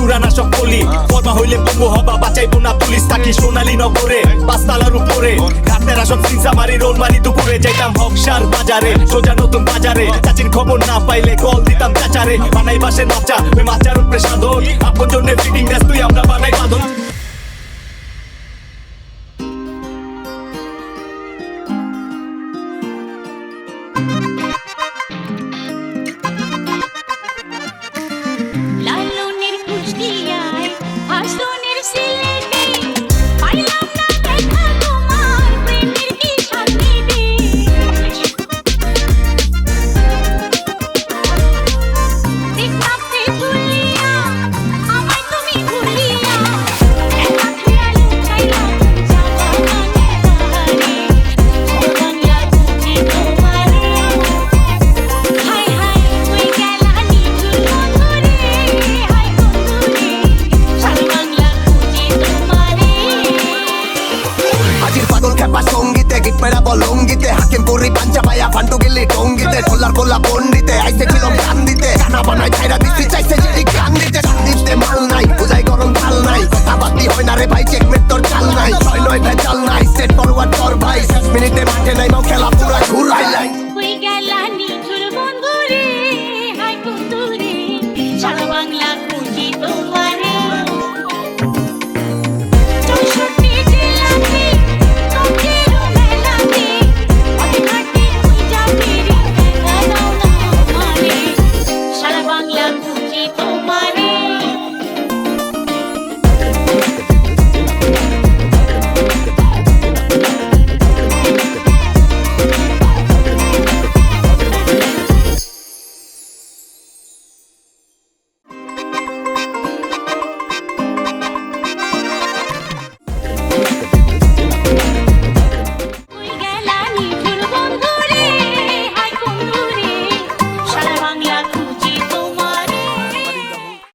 পুরানা সব বলি বর্মা হইলে বঙ্গু হবা বাঁচাইবো না পুলিশ থাকি সোনালী নগরে পাঁচতলার উপরে ঘাটেরা সব সিনসা মারি রোল মারি দুপুরে যাইতাম হকসার বাজারে সোজা নতুন বাজারে চাচির খবর না পাইলে কল দিতাম চাচারে বানাই বাসে মাচা ওই মাচার উপরে সাধন আপন জন্য ফিটিং গ্যাস তুই আমরা বানাই বাঁধন লালনের কুষ্টিয়ায় হাসনের সিলেটে পাইলাম না দেখা তোমার প্রেমের কি শান্তি দে দেখতে ভুলিয়া আমায় তুমি ভুলিয়া একা খেয়াল চাইলাম যাওয়া মানে বাংলা বুঝে তোমারে হাই হাই তুই গেলা নিঝুম মধুরে হাই বন্ধুরে সারা বাংলা বুঝে তোমারে আজির পাগল খেপা সঙ্গীতে গীত মেরা বলঙ্গিতে হাকিম পুরি পাঞ্চা পায়া ফান্টু গিল্লি টঙ্গিতে খোলার খোলা পন্ডিতে আইসে ছিলাম গান দিতে গানা বানাই ছাইরা দিতে চাইছে যদি গান দিতে গান দিতে মাল নাই বুঝাই গরম ঢাল নাই কথা বাতি হয় না রে ভাই চেকমেট তোর চাল নাই ছয় নয় ভেজাল নাই সেট ফরওয়ার্ড কর ভাই 6 মিনিটে মাঠে নাই খেলা পুরা ঘুরাই